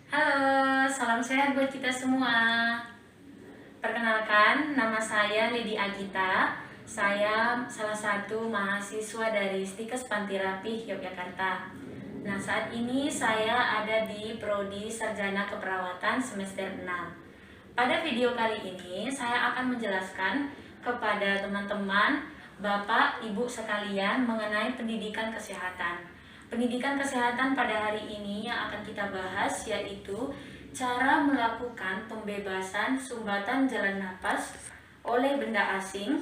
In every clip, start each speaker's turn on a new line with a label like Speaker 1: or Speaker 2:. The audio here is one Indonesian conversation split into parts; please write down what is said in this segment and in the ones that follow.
Speaker 1: Halo, salam sehat buat kita semua. Perkenalkan, nama saya Lady Agita. Saya salah satu mahasiswa dari Stikes Panti Rapih, Yogyakarta. Nah, saat ini saya ada di Prodi Sarjana Keperawatan semester 6. Pada video kali ini, saya akan menjelaskan kepada teman-teman, Bapak, Ibu sekalian mengenai pendidikan kesehatan. Pendidikan kesehatan pada hari ini yang akan kita bahas yaitu cara melakukan pembebasan sumbatan jalan napas oleh benda asing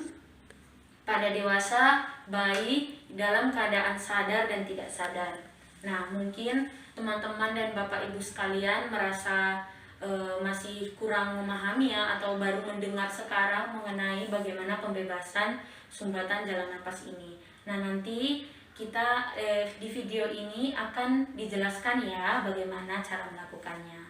Speaker 1: pada dewasa, bayi dalam keadaan sadar dan tidak sadar. Nah, mungkin teman-teman dan Bapak Ibu sekalian merasa masih kurang memahami ya, atau baru mendengar sekarang mengenai bagaimana pembebasan sumbatan jalan napas ini. Nah, nanti kita di video ini akan dijelaskan ya bagaimana cara melakukannya.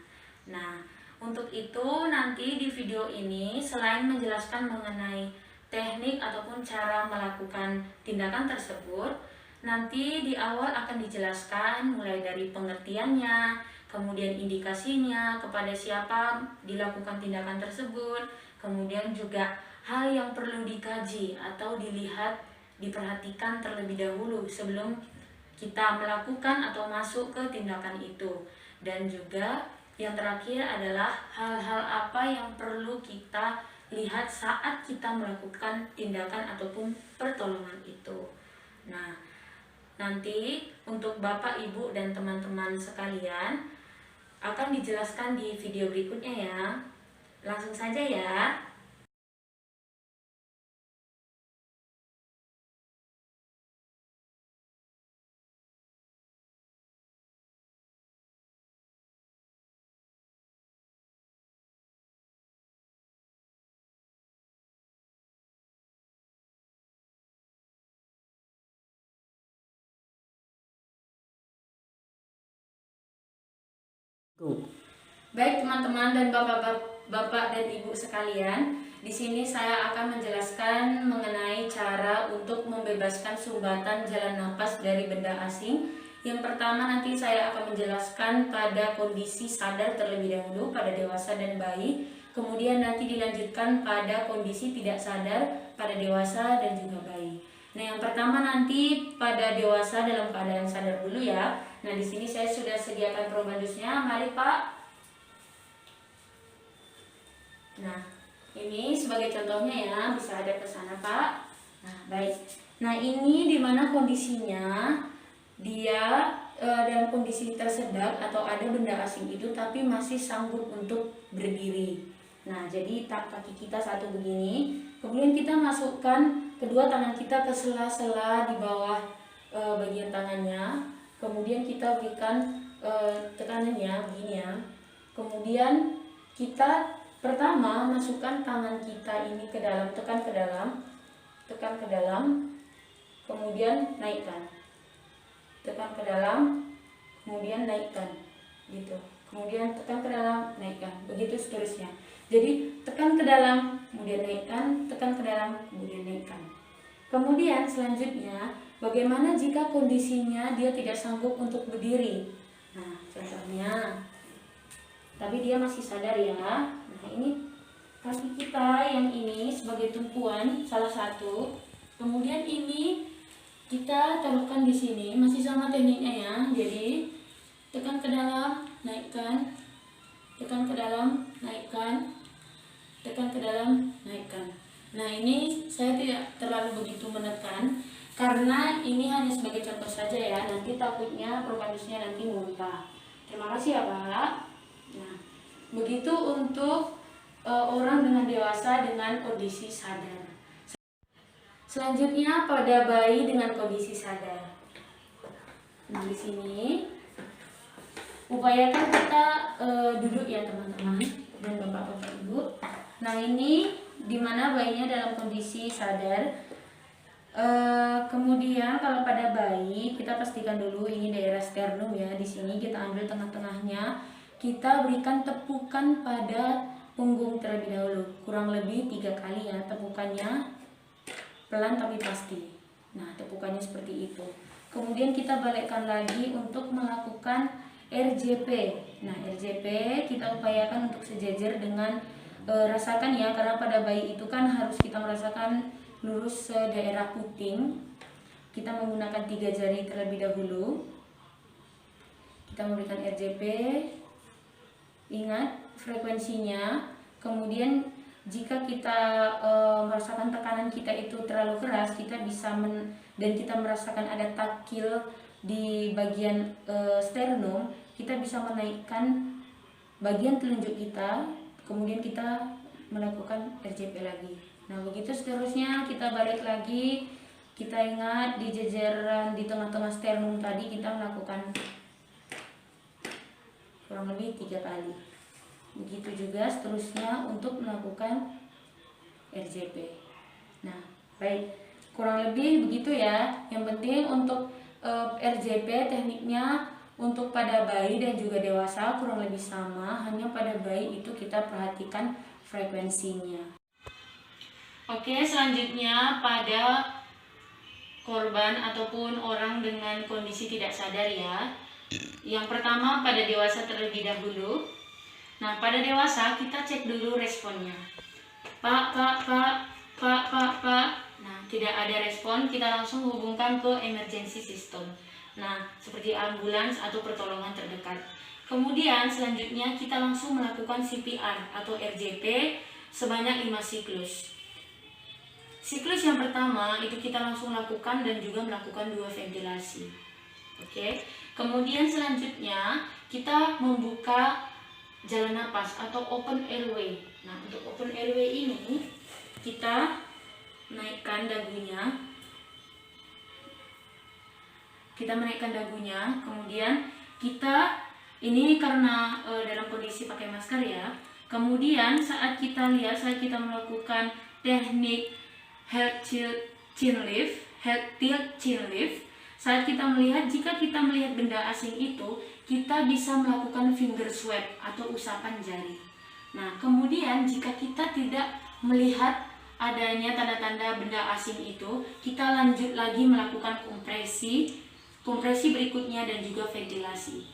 Speaker 1: Nah, untuk itu nanti di video ini selain menjelaskan mengenai teknik ataupun cara melakukan tindakan tersebut, nanti di awal akan dijelaskan mulai dari pengertiannya, kemudian indikasinya, kepada siapa dilakukan tindakan tersebut, kemudian juga hal yang perlu dikaji atau dilihat, diperhatikan terlebih dahulu sebelum kita melakukan atau masuk ke tindakan itu. Dan juga yang terakhir adalah hal-hal apa yang perlu kita lihat saat kita melakukan tindakan ataupun pertolongan itu. Nah, nanti untuk Bapak, Ibu, dan teman-teman sekalian akan dijelaskan di video berikutnya ya. Langsung saja ya. Baik teman-teman dan bapak dan ibu sekalian, di sini saya akan menjelaskan mengenai cara untuk membebaskan sumbatan jalan napas dari benda asing. Yang pertama nanti saya akan menjelaskan pada kondisi sadar terlebih dahulu pada dewasa dan bayi. Kemudian nanti dilanjutkan pada kondisi tidak sadar pada dewasa dan juga bayi. Nah, yang pertama nanti pada dewasa dalam keadaan sadar dulu ya. Nah, di sini saya sudah sediakan probandusnya. Mari Pak. Nah, ini sebagai contohnya ya, bisa ada ke sana Pak. Nah, baik. Nah, ini dimana kondisinya dia dalam kondisi tersedak atau ada benda asing itu tapi masih sanggup untuk berdiri. Nah, jadi kaki kita satu begini, kemudian kita masukkan kedua tangan kita ke sela-sela di bawah bagian tangannya, kemudian kita berikan tekanannya begini ya. Kemudian kita pertama masukkan tangan kita ini ke dalam, tekan ke dalam, kemudian naikkan, tekan ke dalam, kemudian naikkan, gitu. Kemudian tekan ke dalam, naikkan, begitu seterusnya. Jadi tekan ke dalam, kemudian naikkan, tekan ke dalam, kemudian naikkan. Kemudian selanjutnya, bagaimana jika kondisinya dia tidak sanggup untuk berdiri? Nah, contohnya, tapi dia masih sadar ya. Nah, ini kaki kita yang ini sebagai tumpuan salah satu. Kemudian ini kita taruhkan di sini, masih sama tekniknya ya. Jadi tekan ke dalam, naikkan, tekan ke dalam, naikkan, tekan ke dalam, naikkan. Nah, ini saya tidak terlalu begitu menekan karena ini hanya sebagai contoh saja ya. Nanti takutnya probandusnya nanti muntah. Terima kasih ya Pak. Nah, begitu untuk orang dengan dewasa dengan kondisi sadar. Selanjutnya pada bayi dengan kondisi sadar. Nah, di sini upayakan kita duduk ya teman-teman dan bapak-bapak ibu. Nah, ini dimana bayinya dalam kondisi sadar. Kemudian kalau pada bayi kita pastikan dulu ini daerah sternum ya. Di sini kita ambil tengah-tengahnya. Kita berikan tepukan pada punggung terlebih dahulu, kurang lebih 3 kali ya tepukannya, pelan tapi pasti. Nah, tepukannya seperti itu. Kemudian kita balikkan lagi untuk melakukan RJP. Nah, RJP kita upayakan untuk sejajar dengan rasakan ya, karena pada bayi itu kan harus kita merasakan lurus ke daerah puting. Kita menggunakan 3 jari terlebih dahulu. Kita memberikan RJP. Ingat frekuensinya. Kemudian jika kita merasakan tekanan kita itu terlalu keras, kita bisa dan kita merasakan ada takil di bagian sternum, kita bisa menaikkan bagian telunjuk kita, kemudian kita melakukan RJP lagi. Nah, begitu seterusnya kita balik lagi. Kita ingat di jajaran di tengah-tengah sternum tadi kita melakukan kurang lebih 3 kali. Begitu juga seterusnya untuk melakukan RJP. Nah, baik, kurang lebih begitu ya. Yang penting untuk RJP tekniknya untuk pada bayi dan juga dewasa kurang lebih sama, hanya pada bayi itu kita perhatikan frekuensinya. Oke, selanjutnya pada korban ataupun orang dengan kondisi tidak sadar ya. Yang pertama pada dewasa terlebih dahulu. Nah, pada dewasa kita cek dulu responnya. Pak. Nah, tidak ada respon, kita langsung hubungkan ke emergency system. Nah, seperti ambulans atau pertolongan terdekat. Kemudian selanjutnya kita langsung melakukan CPR atau RJP sebanyak 5 siklus. Siklus yang pertama itu kita langsung lakukan dan juga melakukan 2 ventilasi. Oke. Kemudian selanjutnya kita membuka jalan napas atau open airway. Nah, untuk open airway ini kita naikkan dagunya. Kemudian kita ini karena dalam kondisi pakai masker ya. Kemudian saat kita melakukan teknik head tilt chin lift, saat kita melihat, jika kita melihat benda asing itu, kita bisa melakukan finger swab atau usapan jari. Nah, kemudian jika kita tidak melihat adanya tanda-tanda benda asing itu, kita lanjut lagi melakukan kompresi berikutnya dan juga ventilasi.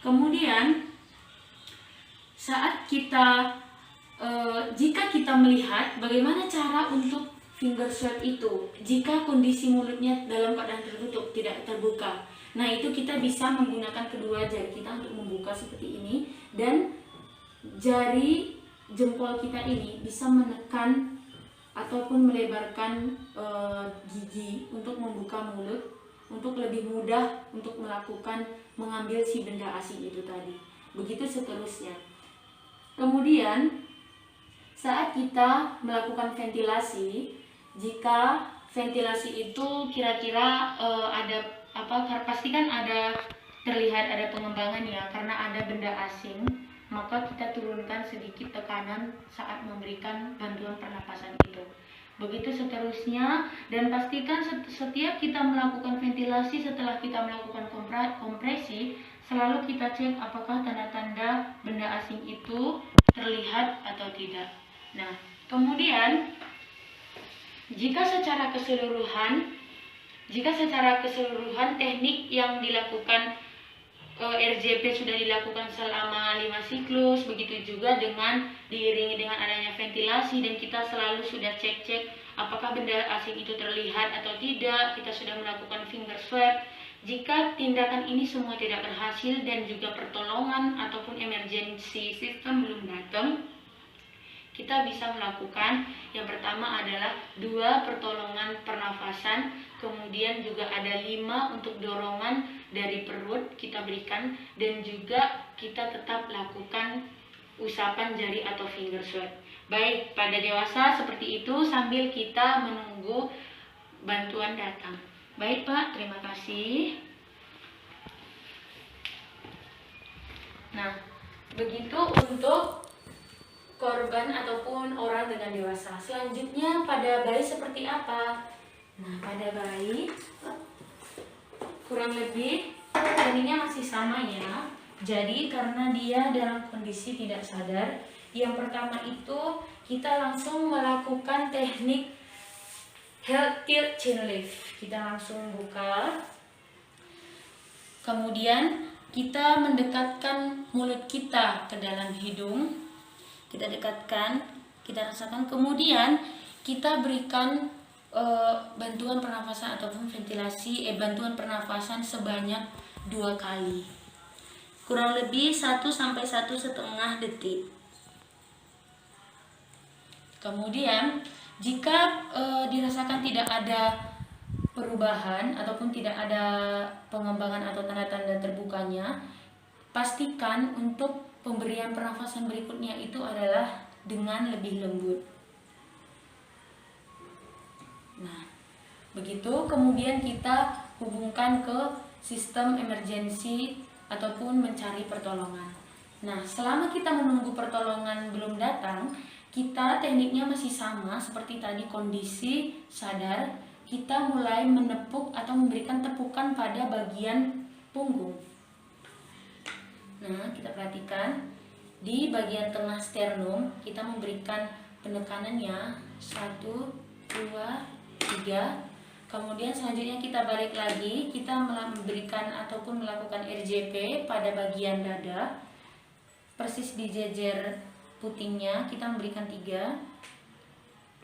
Speaker 1: Kemudian saat kita jika kita melihat bagaimana cara untuk finger swab itu, jika kondisi mulutnya dalam keadaan tertutup, tidak terbuka. Nah, itu kita bisa menggunakan kedua jari kita untuk membuka seperti ini, dan jari jempol kita ini bisa menekan ataupun melebarkan gigi untuk membuka mulut, untuk lebih mudah untuk mengambil si benda asing itu tadi. Begitu seterusnya. Kemudian saat kita melakukan ventilasi, jika ventilasi itu kira-kira pastikan terlihat ada pengembangan ya, karena ada benda asing, maka kita turunkan sedikit tekanan saat memberikan bantuan pernapasan itu. Begitu seterusnya, dan pastikan setiap kita melakukan ventilasi, setelah kita melakukan kompresi, selalu kita cek apakah tanda-tanda benda asing itu terlihat atau tidak. Nah, kemudian jika secara keseluruhan teknik yang dilakukan RJP sudah dilakukan selama 5 siklus, begitu juga diiringi dengan adanya ventilasi, dan kita selalu sudah cek apakah benda asing itu terlihat atau tidak, kita sudah melakukan finger swab. Jika tindakan ini semua tidak berhasil dan juga pertolongan ataupun emergency system belum datang, kita bisa melakukan yang pertama adalah 2 pertolongan pernafasan, kemudian juga ada 5 untuk dorongan dari perut kita berikan, dan juga kita tetap lakukan usapan jari atau finger swab. Baik, pada dewasa seperti itu sambil kita menunggu bantuan datang. Baik Pak, terima kasih. Nah, begitu untuk korban ataupun orang dengan dewasa. Selanjutnya pada bayi seperti apa? Nah, pada bayi kurang lebih tekniknya masih sama ya. Jadi karena dia dalam kondisi tidak sadar, yang pertama itu kita langsung melakukan teknik head tilt chin lift. Kita langsung buka. Kemudian kita mendekatkan mulut kita ke dalam hidung, kita dekatkan, kita rasakan, kemudian kita berikan bantuan pernafasan ataupun ventilasi, bantuan pernafasan sebanyak 2 kali, kurang lebih 1 sampai 1,5 detik. Kemudian jika dirasakan tidak ada perubahan ataupun tidak ada pengembangan atau tanda-tanda terbukanya, pastikan untuk pemberian pernafasan berikutnya itu adalah dengan lebih lembut. Nah, begitu kemudian kita hubungkan ke sistem emergensi ataupun mencari pertolongan. Nah, selama kita menunggu pertolongan belum datang, kita tekniknya masih sama seperti tadi, kondisi sadar, kita mulai menepuk atau memberikan tepukan pada bagian punggung. Nah, kita perhatikan di bagian tengah sternum, kita memberikan penekanannya 1, 2, 3. Kemudian selanjutnya kita balik lagi, kita memberikan ataupun melakukan RJP pada bagian dada, persis di jejer putingnya, kita memberikan 3,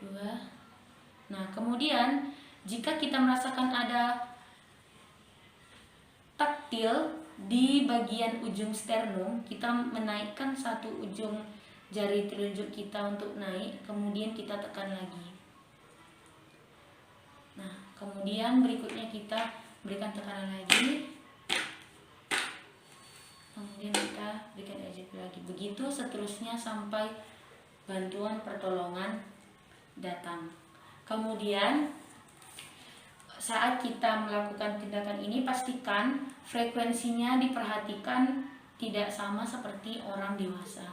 Speaker 1: 2. Nah, kemudian jika kita merasakan ada taktil di bagian ujung sternum, kita menaikkan satu ujung jari telunjuk kita untuk naik, kemudian kita tekan lagi. Nah, kemudian berikutnya kita berikan tekanan lagi, kemudian kita berikan RJP lagi. Begitu seterusnya sampai bantuan pertolongan datang. Kemudian saat kita melakukan tindakan ini, pastikan frekuensinya diperhatikan tidak sama seperti orang dewasa.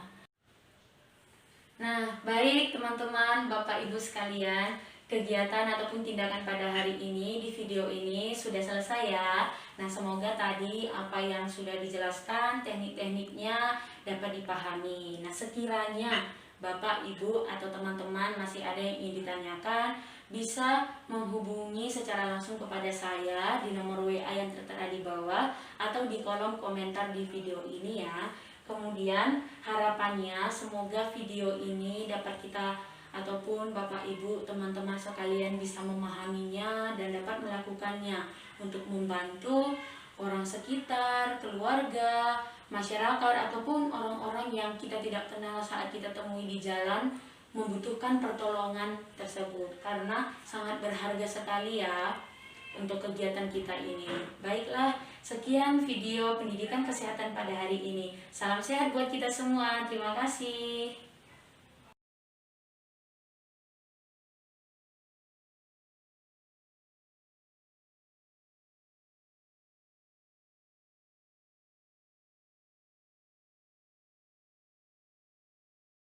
Speaker 1: Nah, baik teman-teman, Bapak Ibu sekalian, kegiatan ataupun tindakan pada hari ini di video ini sudah selesai ya. Nah, semoga tadi apa yang sudah dijelaskan, teknik-tekniknya dapat dipahami. Nah, sekiranya Bapak, Ibu, atau teman-teman masih ada yang ingin ditanyakan, bisa menghubungi secara langsung kepada saya di nomor WA yang tertera di bawah atau di kolom komentar di video ini ya. Kemudian harapannya semoga video ini dapat kita ataupun Bapak Ibu teman-teman sekalian bisa memahaminya dan dapat melakukannya untuk membantu orang sekitar, keluarga, masyarakat ataupun orang-orang yang kita tidak kenal saat kita temui di jalan membutuhkan pertolongan tersebut, karena sangat berharga sekali ya untuk kegiatan kita ini. Baiklah, sekian video pendidikan kesehatan pada hari ini. Salam sehat buat kita semua. Terima kasih.